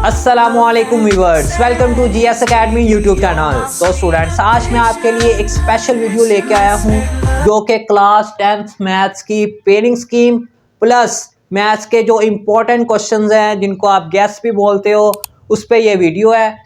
अस्सलामुअलैकुम viewers, welcome to GS academy YouTube channel. तो students, आज मैं आपके लिए एक स्पेशल वीडियो लेके आया हूँ जो कि क्लास 10th मैथ्स की पेयरिंग स्कीम प्लस मैथ्स के जो इम्पोर्टेंट क्वेश्चंस हैं जिनको आप गैस भी बोलते हो, उस पे ये वीडियो है।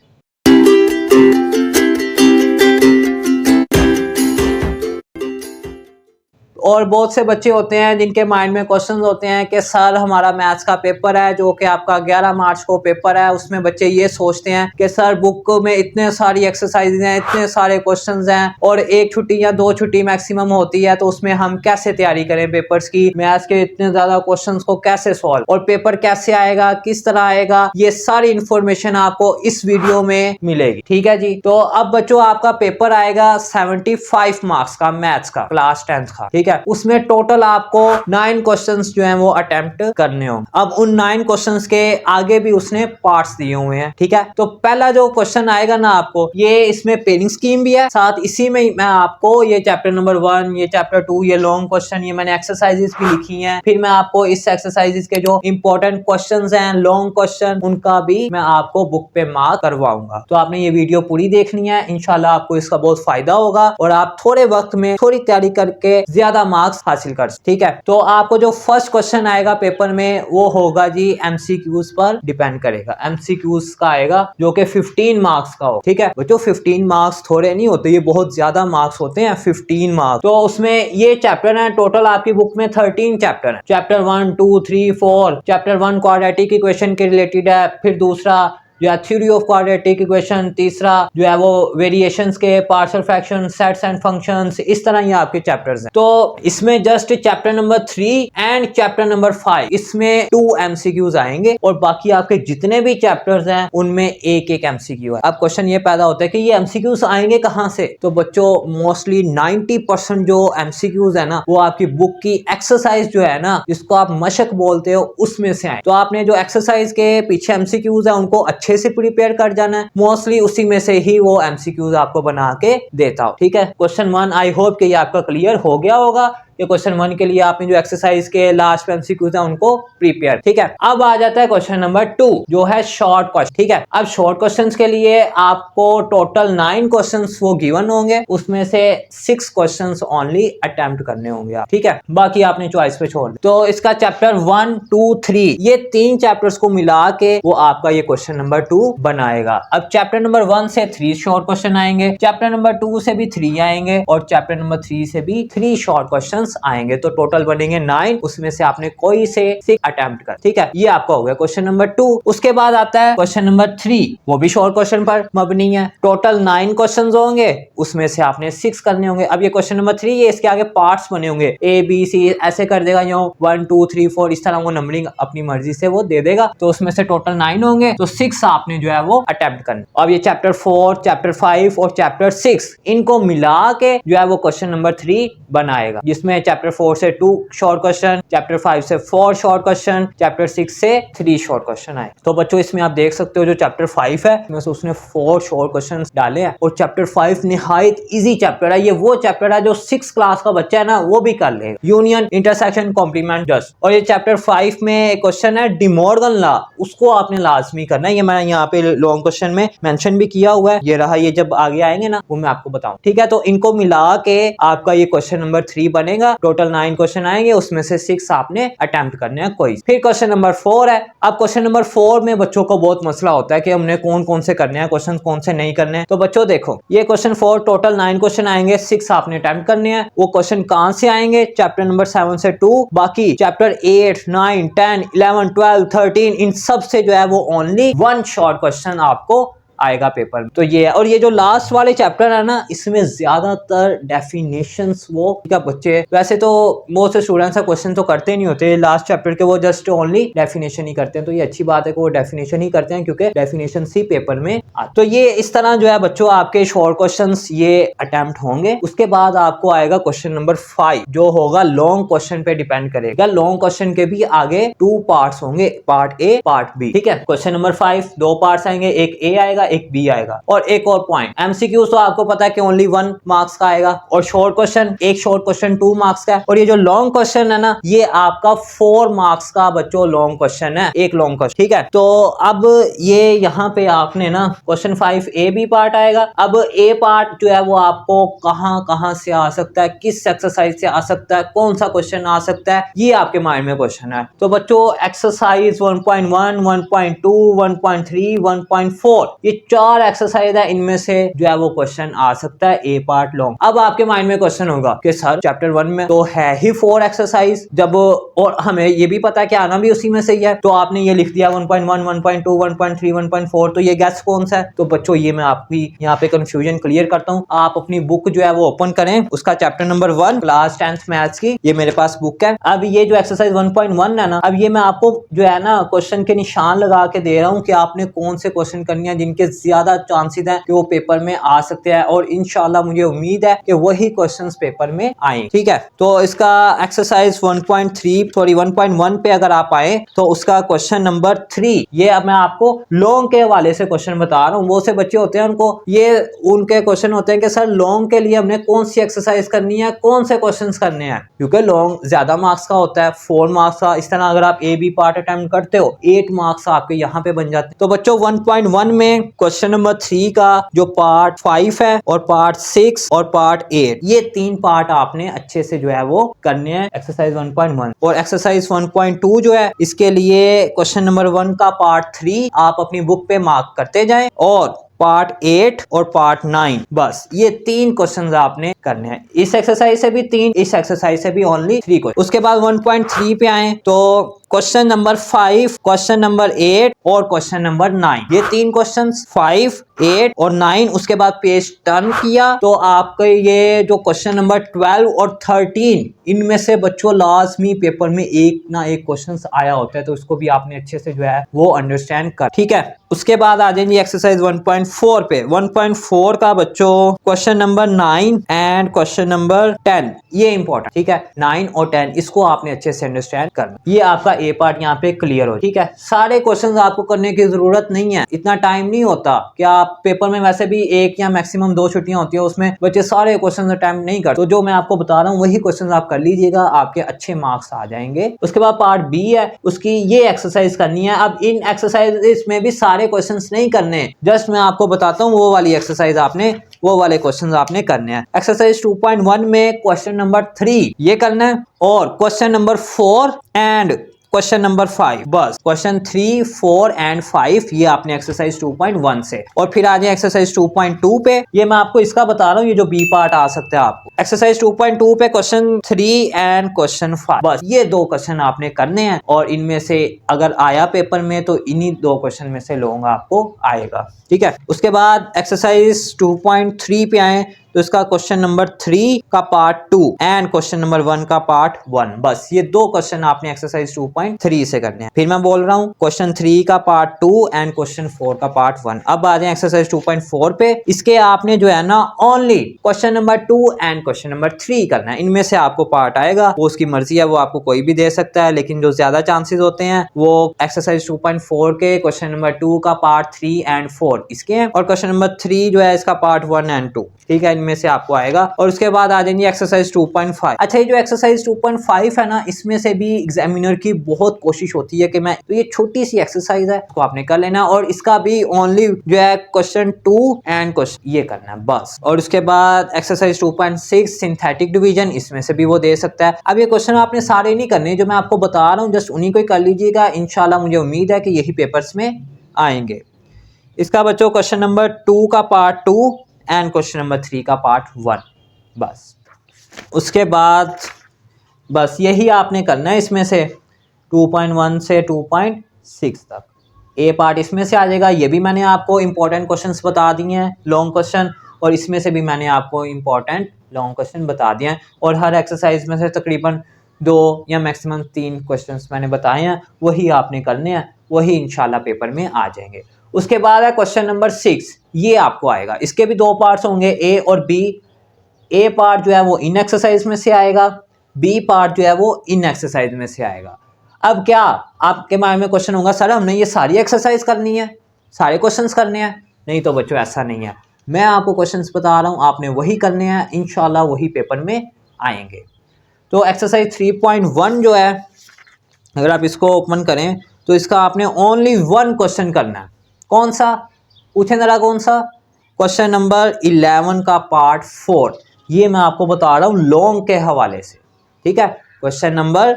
और बहुत से बच्चे होते हैं जिनके माइंड में क्वेश्चंस होते हैं कि सर हमारा मैथ्स का पेपर है जो कि आपका 11 मार्च को पेपर है, उसमें बच्चे ये सोचते हैं कि सर बुक में इतने सारी एक्सरसाइज हैं, इतने सारे क्वेश्चंस हैं और एक छुट्टी या दो छुट्टी मैक्सिमम होती है, तो उसमें हम कैसे तैयारी करें पेपर्स की, मैथ्स के इतने ज्यादा क्वेश्चंस को कैसे सॉल्व और पेपर कैसे आएगा, किस तरह आएगा, ये सारी इंफॉर्मेशन आपको इस वीडियो में मिलेगी। ठीक है जी। तो अब बच्चों, आपका पेपर आएगा 75 मार्क्स का मैथ्स का क्लास 10th का। ठीक है, उसमें टोटल आपको 9 क्वेश्चंस जो हैं वो अटेम्प्ट करने होंगे। अब उन 9 क्वेश्चंस के आगे भी उसने पार्ट्स दिए हुए हैं। ठीक है, तो पहला जो क्वेश्चन आएगा ना आपको, ये इसमें पेयरिंग स्कीम भी है, साथ इसी में मैं आपको ये चैप्टर नंबर 1, ये चैप्टर 2, ये लॉन्ग क्वेश्चन, ये मैंने एक्सरसाइजेस भी लिखी हैं। फिर मैं आपको इस एक्सरसाइजेस के जो इंपॉर्टेंट क्वेश्चंस हैं, लॉन्ग क्वेश्चन, उनका भी मैं आपको बुक पे मार्क करवाऊंगा। तो आपने ये वीडियो पूरी देखनी है, इंशाल्लाह आपको इसका बहुत फायदा होगा और आप थोड़े वक्त में थोड़ी तैयारी करके ज्यादा मार्क्स हासिल कर। ठीक है, तो आपको जो फर्स्ट क्वेश्चन आएगा पेपर में वो होगा जी एमसीक्यूज पर डिपेंड करेगा। एमसीक्यूज का आएगा जो कि 15 मार्क्स का हो। ठीक है बच्चों, 15 मार्क्स थोड़े नहीं होते, ये बहुत ज्यादा मार्क्स होते हैं, 15 मार्क्स। तो उसमें ये चैप्टर है, टोटल आपकी बुक में 13 चैप्टर है। चैप्टर 1, 2, 3, 4। चैप्टर 1 क्वाड्रेटिक इक्वेशन के रिलेटेड है, फिर दूसरा जो है थ्योरी ऑफ क्वाड्रेटिक इक्वेशन, तीसरा जो है वो वेरिएशंस के, partial fraction, sets and functions, इस तरह ये आपके चैप्टर्स हैं। तो इसमें just chapter number 3 and chapter number 5 इसमें 2 एमसीक्यूज आएंगे और बाकी आपके जितने भी चैप्टर्स हैं उनमें एक एक एमसीक्यू है। अब क्वेश्चन ये पैदा होता है कि ये एमसीक्यूज आएंगे कहां से? तो बच्चों, मोस्टली 90% जो एमसीक्यूज है ना वो आपकी बुक की एक्सरसाइज जो है ना, जिसको आप मशक बोलते हो, उसमें से आए। तो आपने जो एक्सरसाइज के पीछे एमसीक्यूज है उनको अच्छे से प्रिपेयर कर जाना है, मोस्टली उसी में से ही वो एमसीक्यूज आपको बना के देता हो। ठीक है, क्वेश्चन 1 आई होप कि ये आपका क्लियर हो गया होगा। ये क्वेश्चन 1 के लिए आपने जो एक्सरसाइज के लास्ट में एमसीक्यूज है उनको प्रिपेयर। ठीक है, अब आ जाता है क्वेश्चन नंबर 2 जो है शॉर्ट क्वेश्चन। ठीक है, अब शॉर्ट क्वेश्चंस के लिए आपको टोटल 9 क्वेश्चंस वो गिवन होंगे, उसमें से 6 क्वेश्चंस ओनली अटेम्प्ट करने होंगे आप। ठीक है, बाकी आपने चॉइस पे छोड़ दिया। तो इसका चैप्टर 1, 2, 3 ये 3 चैप्टर्स को मिला के वो आपका ये क्वेश्चन नंबर 2 बनाएगा। अब चैप्टर नंबर 1 से 3 शॉर्ट क्वेश्चन आएंगे, चैप्टर नंबर 2 से भी 3 आएंगे और चैप्टर नंबर 3 से भी 3 शॉर्ट क्वेश्चन आएंगे। तो टोटल बनेंगे 9, उसमें से आपने कोई से 6 अटेम्प्ट कर। ठीक है, ये आपका हो गया क्वेश्चन नंबर 2। उसके बाद आता है क्वेश्चन नंबर 3, वो भी शॉर्ट क्वेश्चन पर मबनी है। टोटल 9 क्वेश्चंस होंगे, उसमें से आपने 6 करने होंगे। अब ये क्वेश्चन नंबर 3, ये इसके आगे पार्ट्स बने होंगे, ए बी सी ऐसे कर देगा, यो 1 2 3 4 इस तरह वो नंबरिंग अपनी मर्जी से वो दे देगा। तो उसमें से टोटल 9 होंगे, तो 6 आपने जो है वो अटेम्प्ट करना। अब ये चैप्टर 4, चैप्टर 5 और चैप्टर 6 इनको मिला के जो है वो क्वेश्चन नंबर 3 बनाएगा, जिसमें चैप्टर 4 से 2 शॉर्ट क्वेश्चन, चैप्टर 5 से 4 शॉर्ट क्वेश्चन, चैप्टर 6 से 3 शॉर्ट क्वेश्चन आए। तो बच्चों, इसमें आप देख सकते हो जो चैप्टर 5 है इसमें से उसने 4 शॉर्ट क्वेश्चन डाले हैं और चैप्टर 5 निहायत इजी चैप्टर है। ये वो चैप्टर है जो 6 क्लास का बच्चा है ना वो भी कर लेगा, यूनियन, इंटरसेक्शन, कॉम्प्लीमेंट, जस्ट। और ये चैप्टर 5 में एक क्वेश्चन है डी मॉर्गन लॉ, उसको आपने लाजमी करना है। ये मैंने यहाँ पे लॉन्ग क्वेश्चन में मेंशन भी किया हुआ है, ये रहा, ये जब आगे आएंगे ना वो मैं आपको बताऊं। ठीक है, तो इनको मिला के आपका ये क्वेश्चन नंबर 3 बनेगा। टोटल 9 क्वेश्चन आएंगे, उसमें से 6 आपने अटेम्प्ट करने हैं कोई। फिर क्वेश्चन नंबर 4 है। अब क्वेश्चन नंबर 4 में बच्चों को बहुत मसला होता है कि हमने कौन कौन से करने हैं क्वेश्चन, कौन से नहीं करने हैं। तो बच्चों देखो, ये क्वेश्चन 4 टोटल 9 क्वेश्चन आएंगे, 6 आपने अटेम्प्ट करने हैं। वो क्वेश्चन कहां से आएंगे? चैप्टर नंबर 7 से 2, बाकी चैप्टर 8, 9, 10, 11, 12, 13 इन सब से जो है वो ओनली 1 शॉर्ट क्वेश्चन आपको आएगा पेपर में। तो ये है, और ये जो लास्ट वाले चैप्टर है ना इसमें ज्यादातर डेफिनेशंस वो क्या बच्चे, वैसे तो बहुत से स्टूडेंट्स क्वेश्चन तो करते नहीं होते लास्ट चैप्टर के, वो जस्ट ओनली डेफिनेशन ही करते हैं। तो ये अच्छी बात है कि वो डेफिनेशन ही करते हैं क्योंकि डेफिनेशन ही पेपर में आते। तो ये इस तरह जो है बच्चों आपके शॉर्ट क्वेश्चंस ये अटेम्प्ट होंगे। उसके बाद आपको आएगा क्वेश्चन नंबर 5 जो होगा लॉन्ग क्वेश्चन पे डिपेंड करेगा। लॉन्ग क्वेश्चन के भी आगे 2 पार्ट्स होंगे, पार्ट ए, पार्ट बी। ठीक है, क्वेश्चन नंबर 5 2 पार्ट्स आएंगे, एक ए आएगा, एक बी आएगा। और एक और पॉइंट, एमसीक्यू तो आपको पता है कि ओनली 1 मार्क्स का आएगा, और शॉर्ट क्वेश्चन, एक शॉर्ट क्वेश्चन 2 मार्क्स का है, और ये जो लॉन्ग क्वेश्चन है ना, ये आपका 4 मार्क्स का बच्चों लॉन्ग क्वेश्चन है, एक लॉन्ग क्वेश्चन, ठीक है। तो अब ये यहाँ पे आपने ना क्वेश्चन 5 ए बी पार्ट आएगा। अब ए पार्ट जो है वो आपको कहाँ कहाँ से आ सकता है, किस एक्सरसाइज से आ सकता है, कौन सा क्वेश्चन आ सकता है, ये आपके माइंड में क्वेश्चन है। तो बच्चों एक्सरसाइज 1.1, 1.2, 1.3, 1.4 ये 4 एक्सरसाइज है, इनमें से जो है वो क्वेश्चन आ सकता है ए पार्ट लॉन्ग। अब आपके माइंड में क्वेश्चन होगा कि सर चैप्टर 1 में तो है ही 4 एक्सरसाइज, जब और हमें ये भी पता है कि आना भी उसी में से ही है, तो आपने ये लिख दिया 1.1, 1.2, 1.3, 1.4, तो ये गैस कौन सा है? तो बच्चों ये मैं आपकी यहाँ पे कंफ्यूजन क्लियर करता हूँ। आप अपनी बुक जो है वो ओपन करें, उसका chapter number 1 class 10th maths की, ये मेरे पास बुक है। अब ये जो एक्सरसाइज 1.1 है ना, अब ये मैं आपको जो है ना क्वेश्चन के निशान लगा के दे रहा हूँ कि आपने कौन से क्वेश्चन करनी है जिनके ज्यादा चांसेस हैं कि वो पेपर में आ सकते हैं, और इंशाल्लाह मुझे उम्मीद है कि वही क्वेश्चंस पेपर में आए, ठीक है। तो इसका एक्सरसाइज 1.1 पे अगर आप आए तो उसका क्वेश्चन नंबर 3, ये अब मैं आपको लॉन्ग के हवाले से क्वेश्चन बता रहा हूँ। वो से बच्चे होते हैं उनको ये उनके क्वेश्चन होते हैं कि सर लॉन्ग के लिए हमने कौन सी एक्सरसाइज करनी है, कौन से क्वेश्चंस करने हैं, क्योंकि लॉन्ग ज्यादा मार्क्स का होता है, 4 मार्क्स का। इस तरह अगर आप ए बी पार्ट अटेम्प्ट करते हो 8 मार्क्स आपके यहाँ पे बन जाते हैं। तो बच्चों 1.1 में क्वेश्चन नंबर 3 का जो पार्ट 5 है और पार्ट 6 और पार्ट 8, ये 3 पार्ट आपने अच्छे से जो है वो करने हैं एक्सरसाइज 1.1। और एक्सरसाइज 1.2 जो है इसके लिए क्वेश्चन नंबर 1 का पार्ट 3 आप अपनी बुक पे मार्क करते जाएं, और पार्ट 8 और पार्ट 9, बस ये 3 क्वेश्चंस आपने करने हैं। इस एक्सरसाइज से भी 3, इस एक्सरसाइज से भी ओनली 3 क्वेश्चन। उसके बाद 1.3 पे आए तो क्वेश्चन नंबर 5, क्वेश्चन नंबर 8 और क्वेश्चन नंबर 9, ये 3 क्वेश्चंस 5, 8 और 9। उसके बाद पेज टर्न किया तो आपके ये जो क्वेश्चन नंबर 12 और 13, इनमें से बच्चों लाजमी पेपर में एक ना एक क्वेश्चन आया होता है, तो उसको भी आपने अच्छे से जो है वो अंडरस्टैंड कर, ठीक है। उसके बाद आ जाएंगे एक्सरसाइज 1.4 पे। 1.4 का बच्चों question number 9 and question number 10, ये इंपॉर्टेंट, ठीक है। 9 और 10 इसको आपने अच्छे से अंडरस्टैंड करना। ये आपका ए पार्ट यहाँ पे क्लियर हो, ठीक है। सारे क्वेश्चंस आपको करने की जरूरत नहीं है, इतना टाइम नहीं होता कि आप पेपर में, वैसे भी 1 या मैक्सिमम 2 छुट्टियां होती है, उसमें बच्चे सारे क्वेश्चन अटेम्प्ट नहीं करते। तो जो मैं आपको बता रहा हूँ वही क्वेश्चन आप कर लीजिएगा, आपके अच्छे मार्क्स आ जाएंगे। उसके बाद पार्ट बी है, उसकी ये एक्सरसाइज करनी है। अब इन एक्सरसाइज में भी सारे क्वेश्चंस नहीं करने, जस्ट मैं आपको बताता हूँ वो वाली एक्सरसाइज आपने, वो वाले क्वेश्चंस आपने करने हैं। एक्सरसाइज 2.1 में क्वेश्चन नंबर 3 ये करना है, और question number 4 and question number 5, बस क्वेश्चन 3, 4 एंड 5 ये आपने एक्सरसाइज 2.1 से। और फिर आ जाए एक्सरसाइज 2.2 पे, ये मैं आपको इसका बता रहा हूँ, ये जो बी पार्ट आ सकता है आपको। एक्सरसाइज 2.2 पे क्वेश्चन 3 एंड क्वेश्चन 5, बस ये 2 क्वेश्चन आपने करने हैं, और इनमें से अगर आया पेपर में तो इन्हीं 2 क्वेश्चन में से लॉन्ग आपको आएगा, ठीक है। उसके बाद एक्सरसाइज 2.3 पे आए तो इसका क्वेश्चन नंबर 3 का पार्ट 2 एंड क्वेश्चन नंबर 1 का पार्ट 1, बस ये 2 क्वेश्चन आपने एक्सरसाइज 2.3 से करने हैं। फिर मैं बोल रहा हूँ क्वेश्चन 3 का पार्ट 2 एंड क्वेश्चन 4 का पार्ट 1। अब आ जाए एक्सरसाइज 2.4 पे, इसके आपने जो है ना only question number 2 and question number 3 करना है। इनमें से आपको पार्ट आएगा, वो उसकी मर्जी है, वो आपको कोई भी दे सकता है, लेकिन जो ज्यादा चांसेस होते हैं वो एक्सरसाइज 2.4 के क्वेश्चन नंबर 2 का पार्ट 3 एंड 4 इसके हैं, और क्वेश्चन नंबर 3 जो है इसका पार्ट 1 एंड 2, ठीक है, इनमें से आपको आएगा। और उसके बाद आ जाएंगे एक्सरसाइज 2.5। अच्छा, ये जो एक्सरसाइज 2.5 है ना, इसमें से भी एग्जामिनर की बहुत कोशिश होती है कि मैं, तो ये छोटी सी एक्सरसाइज है, इसको आपने कर लेना, और इसका भी ओनली जो है क्वेश्चन 2 एंड क्वेश्चन ये करना है, बस। और उसके बाद एक्सरसाइज 2.6 सिंथेटिक डिवीजन, इसमें से भी वो दे सकता है। अब ये क्वेश्चन आपने सारे नहीं करने, जो मैं आपको बता रहा हूँ जस्ट उन्हीं को ही कर लीजिएगा, इंशाल्लाह मुझे उम्मीद है कि यही पेपर्स में आएंगे। इसका बच्चों क्वेश्चन नंबर 2 का पार्ट 2 एंड क्वेश्चन नंबर 3 का पार्ट 1, बस। उसके बाद बस यही आपने करना है इसमें से 2.1 से 2.6 तक। ए पार्ट इसमें से आ जाएगा, ये भी मैंने आपको इंपॉर्टेंट क्वेश्चंस बता दिए हैं, लॉन्ग क्वेश्चन, और इसमें से भी मैंने आपको इंपॉर्टेंट लॉन्ग क्वेश्चन बता दिए हैं, और हर एक्सरसाइज में से तकरीबन 2 या मैक्सिमम 3 क्वेश्चंस मैंने बताए हैं, वही आपने करने हैं, वही इंशाल्लाह पेपर में आ जाएंगे। उसके बाद है क्वेश्चन नंबर 6, ये आपको आएगा। इसके भी 2 पार्ट्स होंगे, ए और बी। ए पार्ट जो है वो इन एक्सरसाइज में से आएगा, बी पार्ट जो है वो इन एक्सरसाइज में से आएगा। अब क्या आपके माइंड में क्वेश्चन होगा, सर हमने ये सारी एक्सरसाइज करनी है, सारे क्वेश्चंस करने हैं? नहीं तो बच्चों ऐसा नहीं है। मैं आपको क्वेश्चंस बता रहा हूँ, आपने वही करने हैं, इंशाल्लाह वही पेपर में आएंगे। तो एक्सरसाइज 3.1 जो है, अगर आप इसको ओपन करें तो इसका आपने ओनली वन क्वेश्चन करना है। कौन सा पूछे जरा, कौन सा? क्वेश्चन नंबर 11 का पार्ट 4। ये मैं आपको बता रहा हूँ लॉन्ग के हवाले से, ठीक है। क्वेश्चन नंबर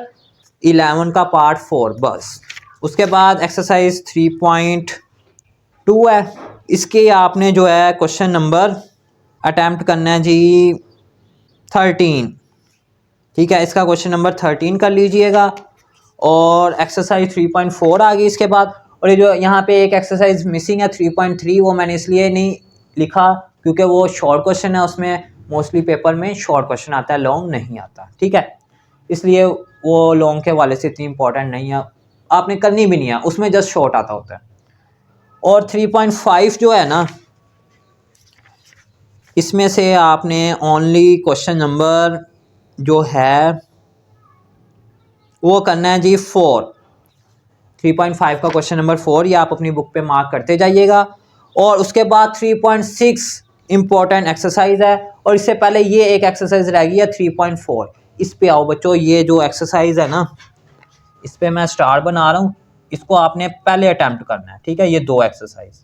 11 का पार्ट 4 बस। उसके बाद एक्सरसाइज 3.2 है, इसके आपने जो है क्वेश्चन नंबर अटैम्प्ट करना है जी 13, ठीक है। इसका क्वेश्चन नंबर 13 कर लीजिएगा। और एक्सरसाइज 3.4 आ गई इसके बाद। और ये जो यहाँ पे एक एक्सरसाइज मिसिंग है 3.3, वो मैंने इसलिए नहीं लिखा क्योंकि वो शॉर्ट क्वेश्चन है, उसमें मोस्टली पेपर में शॉर्ट क्वेश्चन आता है, लॉन्ग नहीं आता, ठीक है। इसलिए वो लॉन्ग के वाले से इतनी इंपॉर्टेंट नहीं है, आपने करनी भी नहीं है, उसमें जस्ट शॉर्ट आता होता है। और 3.5 जो है ना, इसमें से आपने ओनली क्वेश्चन नंबर जो है वो करना है जी 4। 3.5 का क्वेश्चन नंबर 4 ये आप अपनी बुक पे मार्क करते जाइएगा। और उसके बाद 3.6 इम्पॉर्टेंट एक्सरसाइज है, और इससे पहले ये एक एक्सरसाइज रह गई है 3.4। इस पे आओ बच्चों, ये जो एक्सरसाइज है ना, इस पे मैं स्टार बना रहा हूँ, इसको आपने पहले अटैम्प्ट करना है, ठीक है। ये दो एक्सरसाइज,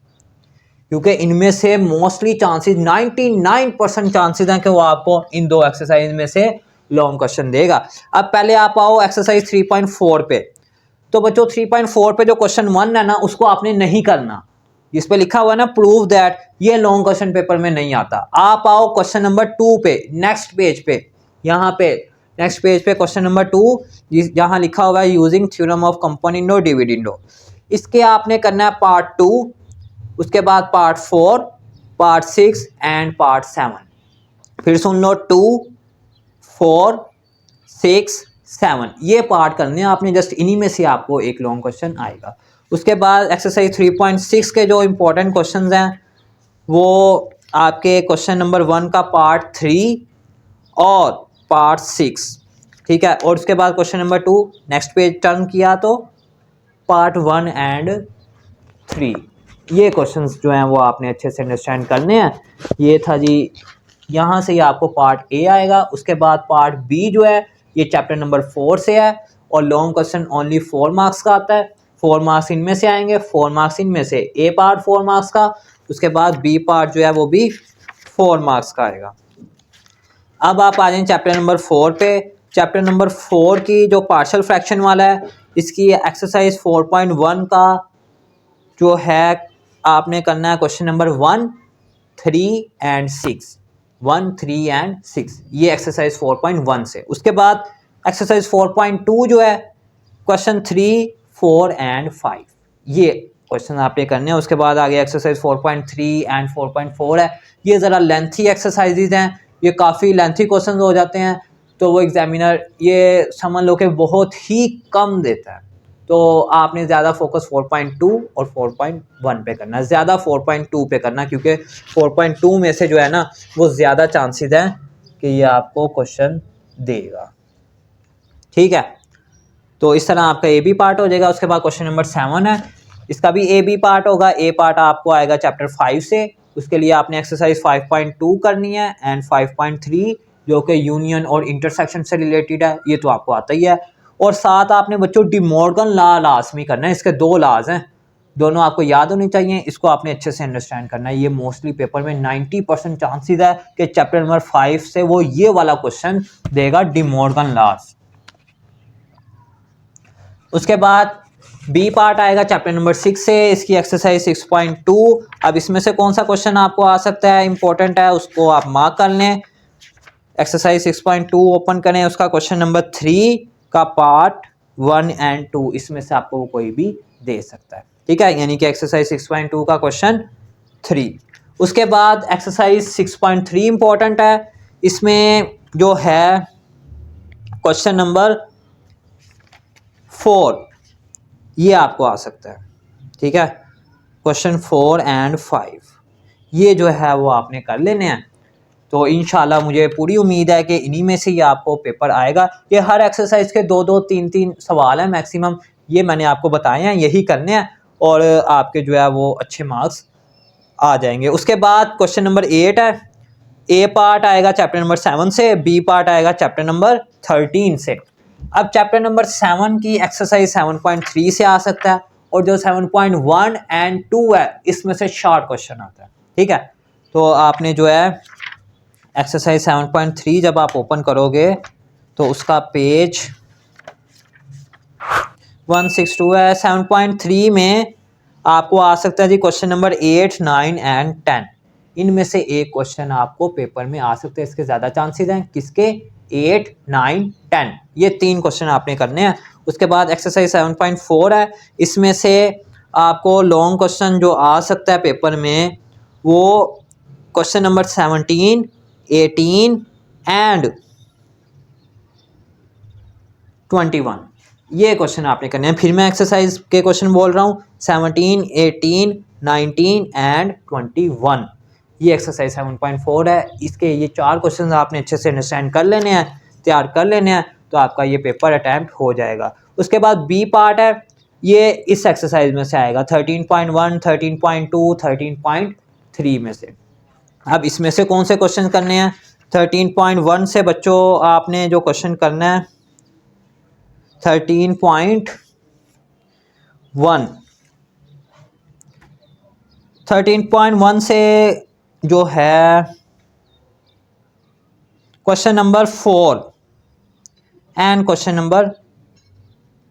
क्योंकि इनमें से मोस्टली चांसेस 99% चांसेस हैं कि वो आपको इन दो एक्सरसाइज में से लॉन्ग क्वेश्चन देगा। अब पहले आप आओ एक्सरसाइज 3.4 पे। तो बच्चों 3.4 पे जो क्वेश्चन 1 है ना, उसको आपने नहीं करना। इस पे लिखा हुआ है ना प्रूव दैट, ये लॉन्ग क्वेश्चन पेपर में नहीं आता। आप आओ क्वेश्चन नंबर 2 पे, नेक्स्ट पेज पे, यहाँ पे नेक्स्ट पेज पे क्वेश्चन नंबर 2, जहाँ लिखा हुआ है using theorem of componendo dividendo. इसके आपने करना है पार्ट 2, उसके बाद पार्ट 4, पार्ट 6 एंड पार्ट 7। फिर सुन लो, 2, 4, 6, 7 ये पार्ट करने हैं आपने, जस्ट इन्हीं में से आपको एक लॉन्ग क्वेश्चन आएगा। उसके बाद एक्सरसाइज 3.6 के जो इंपॉर्टेंट क्वेश्चंस हैं वो आपके क्वेश्चन नंबर 1 का पार्ट 3 और पार्ट 6, ठीक है। और उसके बाद question number 2 next page turn किया तो पार्ट 1 एंड 3 ये क्वेश्चंस जो हैं वो आपने अच्छे से अंडरस्टैंड करने हैं। ये था जी, यहाँ से ही आपको पार्ट ए आएगा। उसके बाद पार्ट बी जो है ये चैप्टर नंबर 4 से है, और लॉन्ग क्वेश्चन ओनली 4 मार्क्स का आता है। 4 मार्क्स इनमें से आएंगे, 4 मार्क्स इनमें से, ए पार्ट 4 मार्क्स का, उसके बाद बी पार्ट जो है वो भी 4 मार्क्स का आएगा। अब आप आ जाएं चैप्टर नंबर 4 पे। चैप्टर नंबर 4 की जो पार्शियल फ्रैक्शन वाला है, इसकी एक्सरसाइज 4.1 का जो है आपने करना है क्वेश्चन नंबर 1, 3 एंड 6, 1, 3 एंड 6 ये एक्सरसाइज 4.1 से। उसके बाद एक्सरसाइज 4.2 जो है क्वेश्चन 3, 4 एंड 5 ये क्वेश्चन आपने करने हैं। उसके बाद आगे एक्सरसाइज 4.3 एंड 4.4 है। ये ज़रा लेंथी एक्सरसाइजेज हैं, ये काफ़ी लेंथी क्वेश्चन हो जाते हैं, तो वो एग्जामिनर ये समझ लो कि बहुत ही कम देता है। तो आपने ज़्यादा फोकस 4.2 और 4.1 पे करना है, ज़्यादा 4.2 पे करना, क्योंकि 4.2 में से जो है ना वो ज़्यादा चांसेस हैं कि ये आपको क्वेश्चन देगा, ठीक है। तो इस तरह आपका ए बी पार्ट हो जाएगा। उसके बाद क्वेश्चन नंबर 7 है, इसका भी ए बी पार्ट होगा। ए पार्ट आपको आएगा चैप्टर 5 से, उसके लिए आपने एक्सरसाइज 5.2 करनी है एंड 5.3 जो कि यूनियन और इंटरसेक्शन से रिलेटेड है, ये तो आपको आता ही है। और साथ आपने बच्चों डी मॉर्गन लॉ लाजमी करना है, इसके 2 लॉज हैं, दोनों आपको याद होनी चाहिए, इसको आपने अच्छे से अंडरस्टैंड करना है। ये मोस्टली पेपर में 90% चांसेस है कि चैप्टर नंबर 5 से वो ये वाला क्वेश्चन देगा, डी मॉर्गन लॉज। उसके बाद बी पार्ट आएगा चैप्टर नंबर 6 से, इसकी एक्सरसाइज 6.2। अब इसमें से कौन सा क्वेश्चन आपको आ सकता है, इंपॉर्टेंट है, उसको आप मार्क कर लें। एक्सरसाइज 6.2 ओपन करें, उसका क्वेश्चन नंबर 3 का पार्ट 1 एंड 2 इसमें से आपको कोई भी दे सकता है, ठीक है। यानी कि एक्सरसाइज 6.2 का क्वेश्चन 3। उसके बाद एक्सरसाइज 6.3 इंपॉर्टेंट है, इसमें जो है क्वेश्चन नंबर 4 ये आपको आ सकता है, ठीक है। क्वेश्चन 4 एंड 5 ये जो है वो आपने कर लेने हैं। तो इंशाल्लाह मुझे पूरी उम्मीद है कि इन्हीं में से ही आपको पेपर आएगा। ये हर एक्सरसाइज के 2-2, 3-3 सवाल हैं मैक्सिमम, ये मैंने आपको बताए हैं, यही करने हैं और आपके जो है वो अच्छे मार्क्स आ जाएंगे। उसके बाद क्वेश्चन नंबर 8 है, ए पार्ट आएगा चैप्टर नंबर 7 से, बी पार्ट आएगा चैप्टर नंबर 13 से। अब चैप्टर नंबर 7 की एक्सरसाइज 7.3 से आ सकता है, और जो 7.1 एंड 2 है इसमें से शॉर्ट क्वेश्चन आता है। ठीक है, तो आपने जो है एक्सरसाइज 7.3 जब आप ओपन करोगे तो उसका पेज 162 है। 7.3 में आपको आ सकता है जी क्वेश्चन नंबर 8, 9 एंड 10। इनमें से एक क्वेश्चन आपको पेपर में आ सकते हैं, इसके ज़्यादा चांसेस हैं। किसके? 8, 9, 10, ये 3 क्वेश्चन आपने करने हैं। उसके बाद एक्सरसाइज 7.4 है, इसमें से आपको लॉन्ग क्वेश्चन जो आ सकता है पेपर में वो क्वेश्चन नंबर 17, 18 एंड 21, ये क्वेश्चन आपने करने हैं। फिर मैं एक्सरसाइज के क्वेश्चन बोल रहा हूँ, 17, 18, 19 एंड 21, ये एक्सरसाइज 7.4 है। इसके ये 4 क्वेश्चन आपने अच्छे से अंडरस्टैंड कर लेने हैं, तैयार कर लेने हैं, तो आपका ये पेपर अटैम्प्ट हो जाएगा। उसके बाद बी पार्ट है, ये इस एक्सरसाइज में से आएगा 13.1, 13.2, 13.3 में से। अब इसमें से कौन से क्वेश्चन करने हैं? 13.1 से बच्चों आपने जो क्वेश्चन करना है 13.1, 13.1 से जो है question number 4 and question number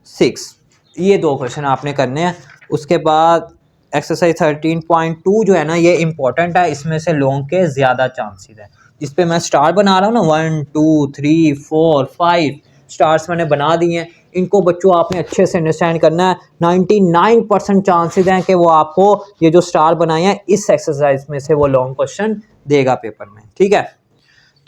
6, ये 2 क्वेश्चन आपने करने हैं। उसके बाद एक्सरसाइज 13.2 जो है ना, ये इंपॉर्टेंट है, इसमें से लॉन्ग के ज़्यादा चांसेस है। जिस पे मैं स्टार बना रहा हूँ ना, 1, 2, 3, 4, 5 स्टार्स मैंने बना दिए हैं। इनको बच्चों आपने अच्छे से अंडरस्टैंड करना है। 99% चांसेस हैं कि वो आपको ये जो स्टार बनाए हैं इस एक्सरसाइज में से वो लॉन्ग क्वेश्चन देगा पेपर में। ठीक है,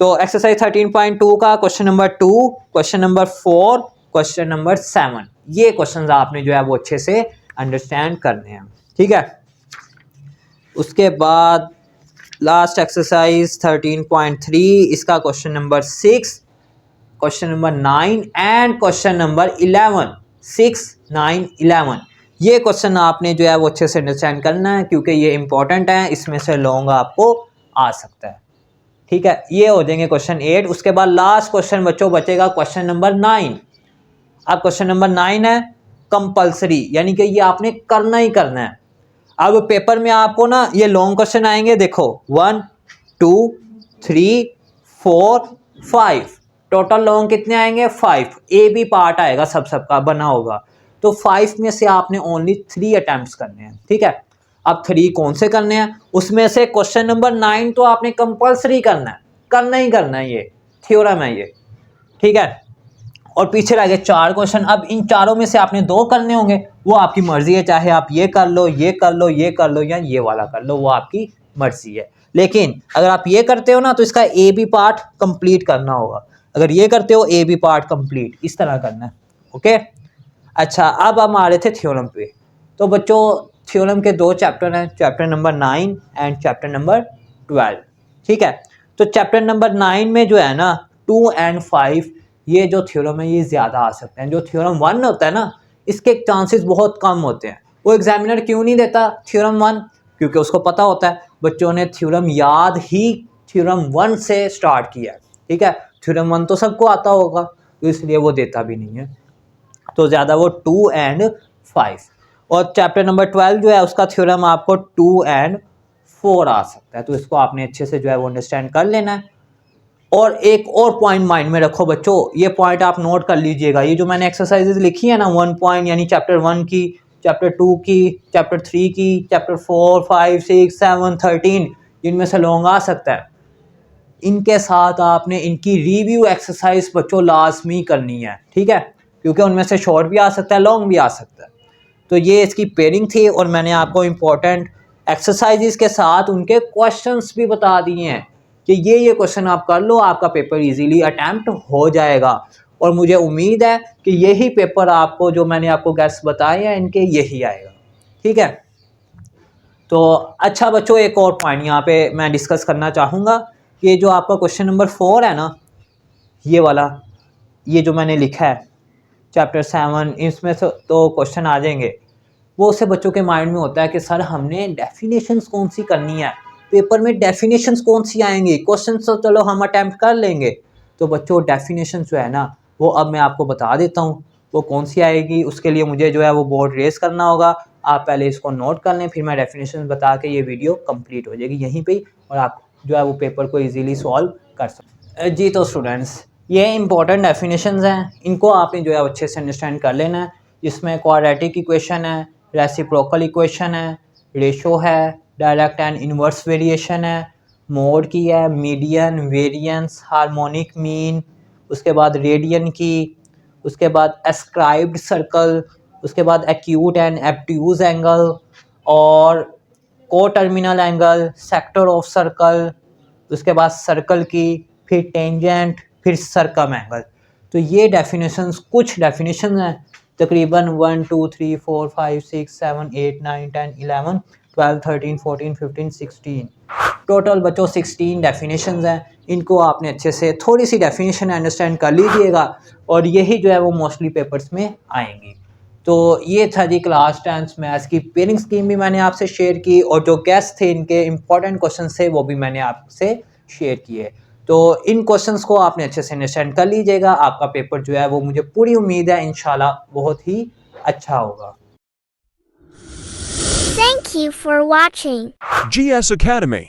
तो एक्सरसाइज 13.2 का question number 2, question number 4, question number 7, ये क्वेश्चन आपने जो है वो अच्छे से अंडरस्टैंड करने हैं। ठीक है, उसके बाद लास्ट एक्सरसाइज 13.3, इसका question number 6, question number 9 and question number 11, 6, 9, 11, ये क्वेश्चन आपने जो है वो अच्छे से अंडरस्टैंड करना है, क्योंकि ये इंपॉर्टेंट है, इसमें से लॉन्ग आपको आ सकता है। ठीक है, ये हो जाएंगे क्वेश्चन 8। उसके बाद लास्ट क्वेश्चन बच्चों बचेगा क्वेश्चन नंबर 9। अब क्वेश्चन नंबर 9 है कंपल्सरी, यानी कि ये आपने करना ही करना है। अब पेपर में आपको ना ये लॉन्ग क्वेश्चन आएंगे, देखो 1, 2, 3, 4, 5, टोटल लॉन्ग कितने आएंगे? 5। ए बी पार्ट आएगा, सबका बना होगा, तो 5 में से आपने ओनली 3 अटेम्प्ट्स करने हैं। ठीक है, अब 3 कौन से करने हैं? उसमें से क्वेश्चन नंबर 9 तो आपने कंपल्सरी करना है, करना ही करना है, ये थ्योरम है ये। ठीक है, और पीछे रह गए 4 क्वेश्चन। अब इन चारों में से आपने 2 करने होंगे, वो आपकी मर्जी है, चाहे आप ये कर लो, ये कर लो, ये कर लो, या ये वाला कर लो, वो आपकी मर्जी है। लेकिन अगर आप ये करते हो ना तो इसका ए बी पार्ट कंप्लीट करना होगा। अगर ये करते हो ए बी पार्ट कंप्लीट, इस तरह करना है। ओके, अच्छा, अब हम आ रहे थे थ्योरम पे। तो बच्चों थ्योरम के 2 चैप्टर हैं, chapter number 9 and chapter number 12। ठीक है, तो चैप्टर नंबर 9 में जो है ना 2 एंड 5, ये जो थ्योरम है ये ज़्यादा आ सकते हैं। जो थ्योरम 1 होता है ना, इसके चांसेस बहुत कम होते हैं। वो एग्जामिनर क्यों नहीं देता थ्योरम 1? क्योंकि उसको पता होता है बच्चों ने थ्योरम याद ही थ्योरम 1 से स्टार्ट किया है। ठीक है, थ्योरम 1 तो सबको आता होगा, तो इसलिए वो देता भी नहीं है। तो ज़्यादा वो 2 एंड 5। और चैप्टर नंबर 12 जो है उसका थ्योरम आपको 2 एंड 4 आ सकता है। तो इसको आपने अच्छे से जो है वो अंडरस्टैंड कर लेना है। और एक और पॉइंट माइंड में रखो बच्चों, ये पॉइंट आप नोट कर लीजिएगा। ये जो मैंने एक्सरसाइजेज लिखी है ना 1 पॉइंट, यानी चैप्टर 1 की, चैप्टर 2 की, चैप्टर 3 की, चैप्टर 4, 5, 6, 7, 13, जिनमें से लॉन्ग आ सकता है, इनके साथ आपने इनकी रिव्यू एक्सरसाइज बच्चों लाजमी करनी है। ठीक है, क्योंकि उनमें से शॉर्ट भी आ सकता है, लॉन्ग भी आ सकता है। तो ये इसकी पेयरिंग थी, और मैंने आपको इम्पोर्टेंट एक्सरसाइजेज के साथ उनके क्वेश्चंस भी बता दिए हैं कि ये क्वेश्चन आप कर लो, आपका पेपर इजीली अटैम्प्ट हो जाएगा। और मुझे उम्मीद है कि यही पेपर आपको, जो मैंने आपको गैस बताए हैं, इनके यही आएगा। ठीक है, तो अच्छा बच्चों, एक और पॉइंट यहाँ पे मैं डिस्कस करना चाहूँगा कि जो आपका क्वेश्चन नंबर 4 है ना, ये वाला, ये जो मैंने लिखा है चैप्टर 7, इसमें से तो क्वेश्चन आ जाएंगे। बहुत से बच्चों के माइंड में होता है कि सर हमने डेफिनेशंस कौन सी करनी है, पेपर में डेफिनेशंस कौन सी आएंगी, क्वेश्चन तो चलो हम अटैम्प्ट कर लेंगे। तो बच्चों डेफिनेशन जो है ना वो अब मैं आपको बता देता हूँ वो कौन सी आएगी। उसके लिए मुझे जो है वो बोर्ड रेस करना होगा, आप पहले इसको नोट कर लें, फिर मैं डेफिनेशन बता के ये वीडियो कंप्लीट हो जाएगी यहीं पे ही, और आप जो है वो पेपर को इजीली सॉल्व कर सकते। जी तो स्टूडेंट्स, ये इंपॉर्टेंट डेफिनेशंस हैं, इनको आपने जो है अच्छे से अंडरस्टैंड कर लेना है। जिसमें क्वाड्रेटिक इक्वेशन है, रेसिप्रोकल इक्वेशन है, रेशो है, डायरेक्ट एंड इनवर्स वेरिएशन है, मोड की है, मीडियन, वेरिएंस, हार्मोनिक मीन, उसके बाद रेडियन की, उसके बाद एस्क्राइब्ड सर्कल, उसके बाद एक्यूट एंड एब्ट्यूज एंगल, और को terminal angle, sector of circle, उसके बाद सर्कल की, फिर टेंजेंट, फिर सर्कम एंगल। तो ये डेफिनेशंस कुछ डेफिनेशन हैं, तकरीबन 1 2 3 4 5 6 7 8 9 10 11 12 13 14 15 16 टोटल बच्चों 16 डेफिनेशंस हैं। इनको आपने अच्छे से थोड़ी सी डेफिनेशन अंडरस्टैंड कर लीजिएगा और यही जो है वो मोस्टली पेपर्स में आएंगी। तो ये था जी क्लास 10 मैथ्स की पेयरिंग स्कीम भी मैंने आपसे शेयर की, और जो गेस्ट थे इनके इंपॉर्टेंट क्वेश्चन थे वो भी मैंने आपसे शेयर किए। तो इन क्वेश्चंस को आपने अच्छे से अंडरस्टैंड कर लीजिएगा, आपका पेपर जो है वो मुझे पूरी उम्मीद है इंशाल्लाह बहुत ही अच्छा होगा। Thank you for watching GS Academy.